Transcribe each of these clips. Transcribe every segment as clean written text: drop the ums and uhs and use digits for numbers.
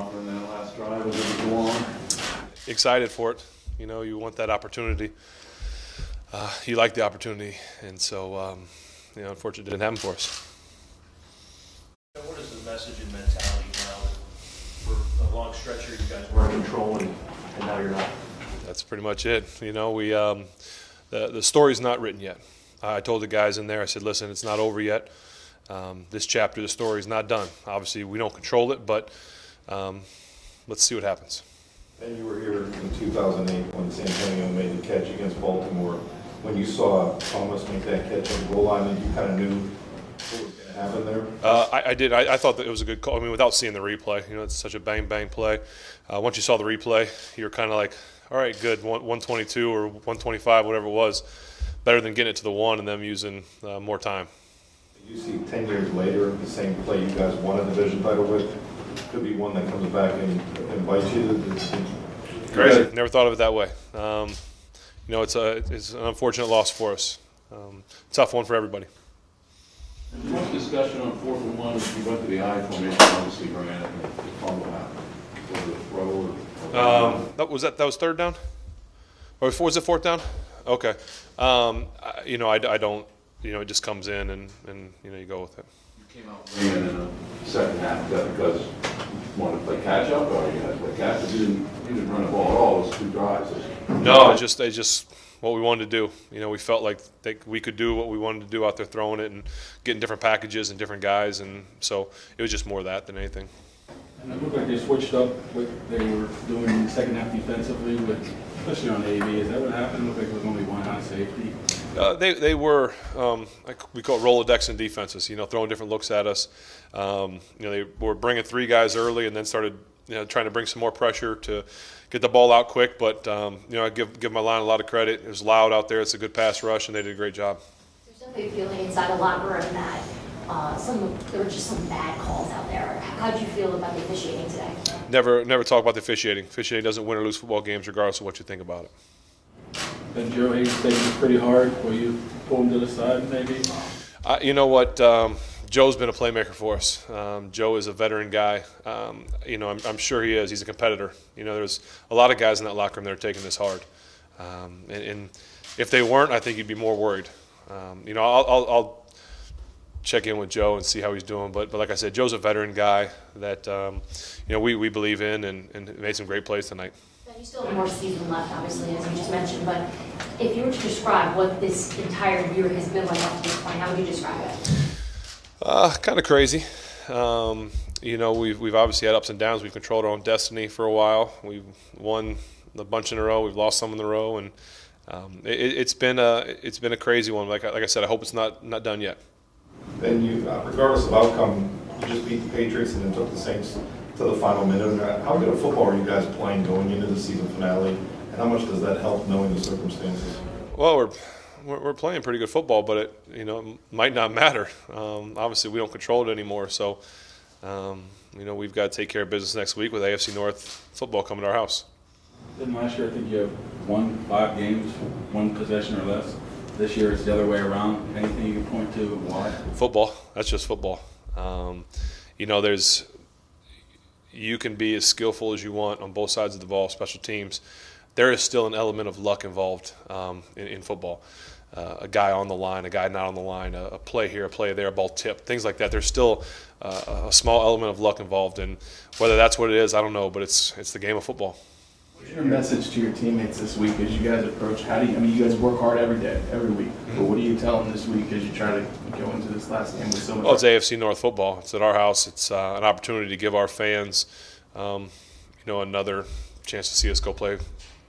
offering that last drive as it was long? Excited for it. You know, you want that opportunity. You like the opportunity, and so you know, unfortunately, it didn't happen for us. What is the message and mentality now that for a long stretch here you guys were in control and now you're not? That's pretty much it. You know, we the story's not written yet. I told the guys in there, I said, listen, it's not over yet. This chapter, the story is not done. Obviously, we don't control it, but let's see what happens. And you were here in 2008 when San Antonio made the catch against Baltimore. When you saw Thomas make that catch on the goal line, and you kind of knew what was going to happen there? I did. I thought that it was a good call. I mean, without seeing the replay, you know, it's such a bang-bang play. Once you saw the replay, you're kind of like, all right, good, 122 or 125, whatever it was, better than getting it to the one and them using more time. You see 10 years later, the same play you guys won a division title with, could be one that comes back and bites you. Crazy. Never thought of it that way. You know, it's an unfortunate loss for us. Tough one for everybody. Much discussion on 4th and 1 as you went to the I formation, obviously ran it and the fumble happened. Was it a throw or that was third down? Or was it fourth down? Okay. You know, I don't, you know, it just comes in and you know, you go with it. You came out in the second half. Is that because you wanted to play catch up or you had to play catch up? You didn't run the ball at all. It was 2 drives. No, it's just what we wanted to do. You know, we felt like we could do what we wanted to do out there throwing it and getting different packages and different guys, and so it was just more of that than anything. And it looked like they switched up what they were doing in the second half defensively, especially on AB. Is that what happened? It looked like it was only one high safety. They were, like we call it Rolodex in defenses, you know, throwing different looks at us. You know, they were bringing 3 guys early and then started, you know, trying to bring some more pressure to get the ball out quick. But, you know, I give my line a lot of credit. It was loud out there. It's a good pass rush, and they did a great job. There's definitely a feeling inside the locker room that there were just some bad calls out there. How did you feel about the officiating today? Never talk about the officiating. Officiating doesn't win or lose football games regardless of what you think about it. Then Joe Hayes taking it pretty hard. Will you pull him to the side maybe? You know what? Joe's been a playmaker for us. Joe is a veteran guy. You know, I'm sure he is. He's a competitor. You know, there's a lot of guys in that locker room that are taking this hard. And if they weren't, I think you'd be more worried. You know, I'll check in with Joe and see how he's doing. But like I said, Joe's a veteran guy that you know we believe in and made some great plays tonight. You still have more season left, obviously, as you just mentioned. But if you were to describe what this entire year has been like up to this point, how would you describe it? Kind of crazy. You know, we've obviously had ups and downs. We've controlled our own destiny for a while. We've won a bunch in a row. We've lost some in a row, and it's been a crazy one. Like I said, I hope it's not done yet. Then you, regardless of outcome, you just beat the Patriots and then took the Saints to the final minute. How good a football are you guys playing going into the season finale, and how much does that help knowing the circumstances? Well, we're playing pretty good football, but it, you know, it might not matter. Obviously, we don't control it anymore, so you know, we've got to take care of business next week with AFC North football coming to our house. Then last year, I think you have won 5 games, 1 possession or less. This year, it's the other way around. Anything you can point to why? Football. That's just football. You know, you can be as skillful as you want on both sides of the ball, special teams. There is still an element of luck involved in football. A guy on the line, a guy not on the line, a play here, a play there, a ball tipped, things like that. There's still a small element of luck involved, and whether that's what it is, I don't know, but it's the game of football. What's your message to your teammates this week as you guys approach? I mean, you guys work hard every day, every week. But what do you tell them this week as you try to go into this last game with so much? Well, it's AFC North football. It's at our house. It's an opportunity to give our fans, you know, another chance to see us go play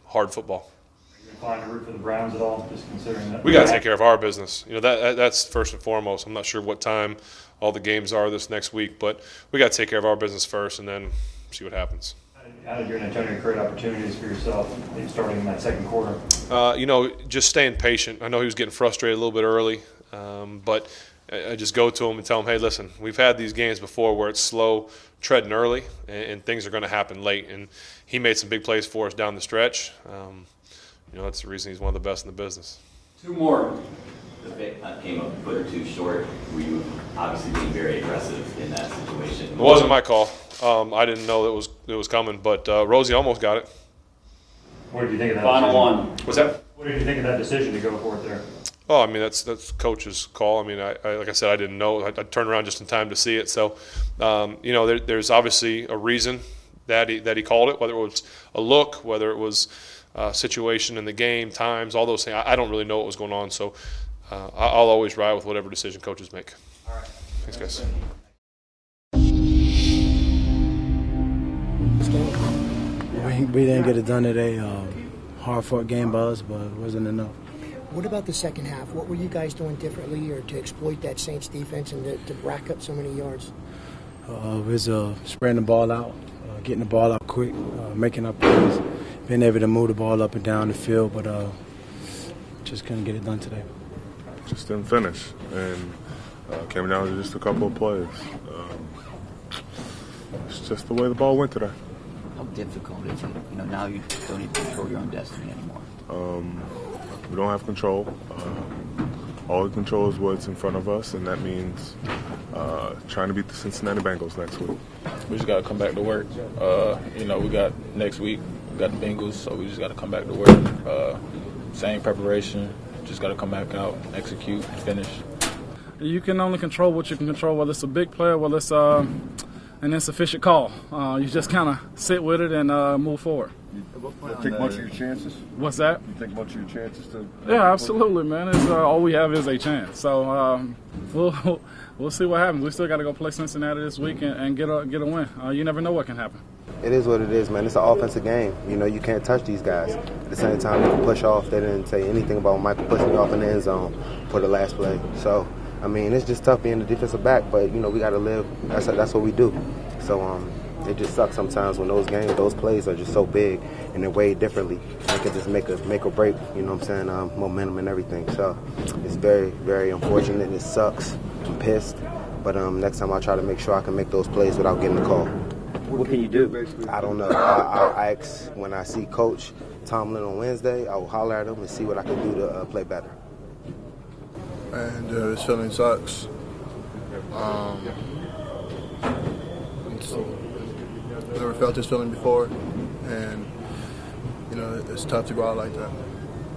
hard football. Are you inclined to root for the Browns at all, just considering that? We got to take care of our business. You know, that's first and foremost. I'm not sure what time all the games are this next week, but we got to take care of our business first and then see what happens. How did you and Antonio create opportunities for yourself starting in that second quarter? You know, just staying patient. I know he was getting frustrated a little bit early, but I just go to him and tell him, hey, listen, we've had these games before where it's slow treading early and things are going to happen late. And he made some big plays for us down the stretch. You know, that's the reason he's one of the best in the business. 2 more. The pick came a foot or 2 short. Were you obviously being very aggressive in that situation? It wasn't my call. I didn't know it was coming, but Rosie almost got it. What did you think of that? Final decision? one. What's that? What did you think of that decision to go for it there? Oh, I mean, that's coach's call. I mean, I like I said, I didn't know. I turned around just in time to see it. So, you know, there's obviously a reason that he called it, whether it was a look, whether it was a situation in the game, times, all those things. I don't really know what was going on. So, I'll always ride with whatever decision coaches make. All right. Thanks, guys. We didn't get it done today. Hard-fought game by us, but it wasn't enough. What about the second half? What were you guys doing differently or to exploit that Saints defense and to rack up so many yards? We was spreading the ball out, getting the ball out quick, making up plays, being able to move the ball up and down the field, but just couldn't get it done today. Just didn't finish, and came down to just a couple of plays. It's just the way the ball went today. How difficult is it? You know, now you don't even control your own destiny anymore. We don't have control. All we control is what's in front of us, and that means trying to beat the Cincinnati Bengals next week. We just got to come back to work. You know, we got next week, we got the Bengals, so we just got to come back to work. Same preparation, just got to come back out, execute, finish. You can only control what you can control, whether it's a big play, whether it's an insufficient call. You just kind of sit with it and move forward. You think much of your chances? What's that? You think much of your chances to? Yeah, absolutely, man. It's, all we have is a chance. So we'll see what happens. We still got to go play Cincinnati this week and get a win. You never know what can happen. It is what it is, man. It's an offensive game. You know, you can't touch these guys. At the same time, you can push off. They didn't say anything about Michael pushing me off in the end zone for the last play. So, I mean, it's just tough being the defensive back, but, you know, we got to live. That's what we do. So it just sucks sometimes when those games, those plays are just so big and they're weighed differently. They could just make or break, you know what I'm saying, momentum and everything. So it's very, very unfortunate and it sucks. I'm pissed. But next time I'll try to make sure I can make those plays without getting the call. What can you do? I don't know. I'll ask when I see Coach Tomlin on Wednesday. I will holler at him and see what I can do to play better. And this feeling sucks. Never felt this feeling before, and you know it's tough to go out like that.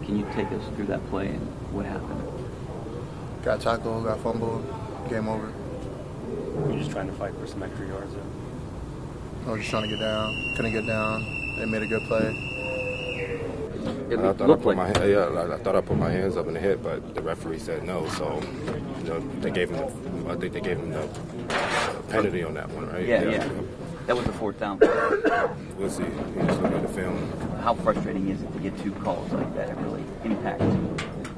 Can you take us through that play and what happened? Got tackled, got fumbled, game over. Were you just trying to fight for some extra yards? I was just trying to get down, couldn't get down. They made a good play. I thought I put my hands up in the hit, but the referee said no. So, you know, I think they gave him the penalty on that one, right? Yeah. That was the fourth down. We'll see. You just look at the film. How frustrating is it to get two calls like that? It really impacts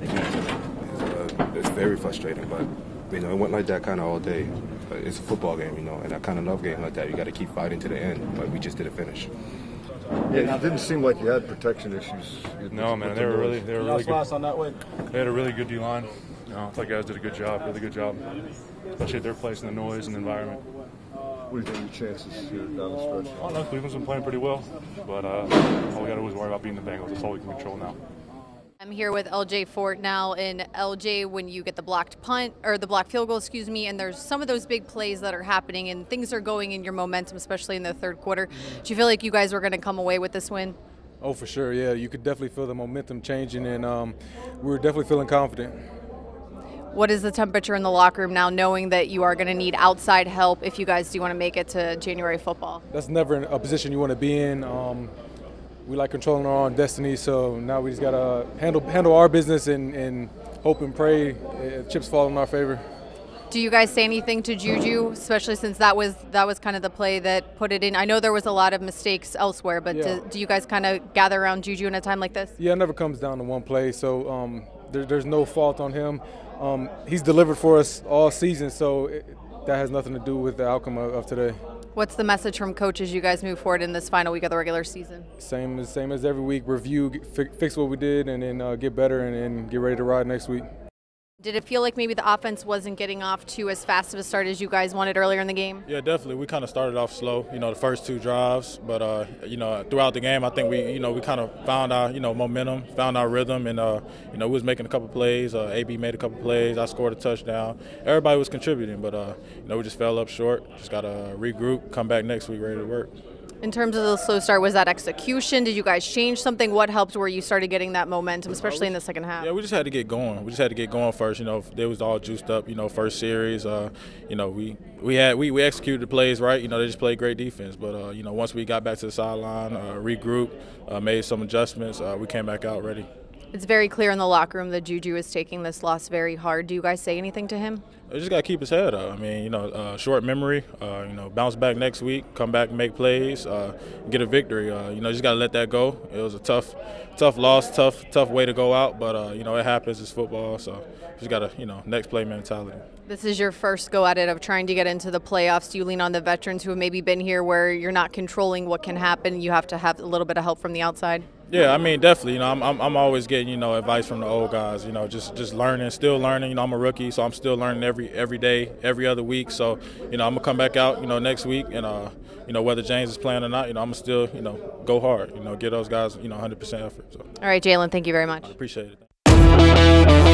the game. It's very frustrating, but you know, it went like that kind of all day. But it's a football game, you know, and I kind of love games like that. You got to keep fighting to the end, but we just didn't finish. Yeah, it didn't seem like you had protection issues. No, man, they were really good. On that way. They had a really good D-line. You know, I thought guys did a good job, really good job, especially at their place in the noise and the environment. What do you think of your chances here down the stretch? I don't know, Cleveland's been playing pretty well, but all we got to do is worry about beating the Bengals. That's all we can control now. I'm here with LJ Fort now, and LJ, when you get the blocked punt, or the blocked field goal, and there's some of those big plays that are happening and things are going in your momentum, especially in the third quarter. Do you feel like you guys were going to come away with this win? Oh, for sure, yeah. You could definitely feel the momentum changing, and we were definitely feeling confident. What is the temperature in the locker room now, knowing that you are going to need outside help if you guys do want to make it to January football? That's never a position you want to be in. We like controlling our own destiny, so now we just got to handle our business and hope and pray chips fall in our favor. Do you guys say anything to JUJU, especially since that was kind of the play that put it in? I know there was a lot of mistakes elsewhere, but yeah. do you guys kind of gather around JUJU in a time like this? Yeah, it never comes down to one play, so there's no fault on him. He's delivered for us all season, so that has nothing to do with the outcome of today. What's the message from Coach as you guys move forward in this final week of the regular season? Same as every week. Review, fix what we did, and then get better and get ready to ride next week. Did it feel like maybe the offense wasn't getting off to as fast of a start as you guys wanted earlier in the game? Yeah, definitely. We kind of started off slow, the first 2 drives. But, throughout the game, I think we kind of found our, momentum, found our rhythm. And, we was making a couple plays. AB made a couple plays. I scored a touchdown. Everybody was contributing. But, we just fell up short. Just got to regroup, come back next week ready to work. In terms of the slow start, was that execution? Did you guys change something? What helped where you started getting that momentum, especially in the second half? Yeah, we just had to get going. We just had to get going first. They was all juiced up. First series. We executed the plays right. They just played great defense. But once we got back to the sideline, regrouped, made some adjustments, we came back out ready. It's very clear in the locker room that JUJU is taking this loss very hard. Do you guys say anything to him? We just got to keep his head up. I mean, short memory, bounce back next week, come back and make plays, get a victory. Just got to let that go. It was a tough loss, tough way to go out, but, it happens. It's football, so just got to, next play mentality. This is your first go at it of trying to get into the playoffs. Do you lean on the veterans who have maybe been here where you're not controlling what can happen? You have to have a little bit of help from the outside? Yeah, I mean, definitely. I'm always getting, advice from the old guys. Just learning, still learning. I'm a rookie, so I'm still learning every day, every other week. So, I'm gonna come back out, next week, and whether James is playing or not, I'm gonna still, go hard. Give those guys, 100% effort. So. All right, JAYLEN, thank you very much. I appreciate it.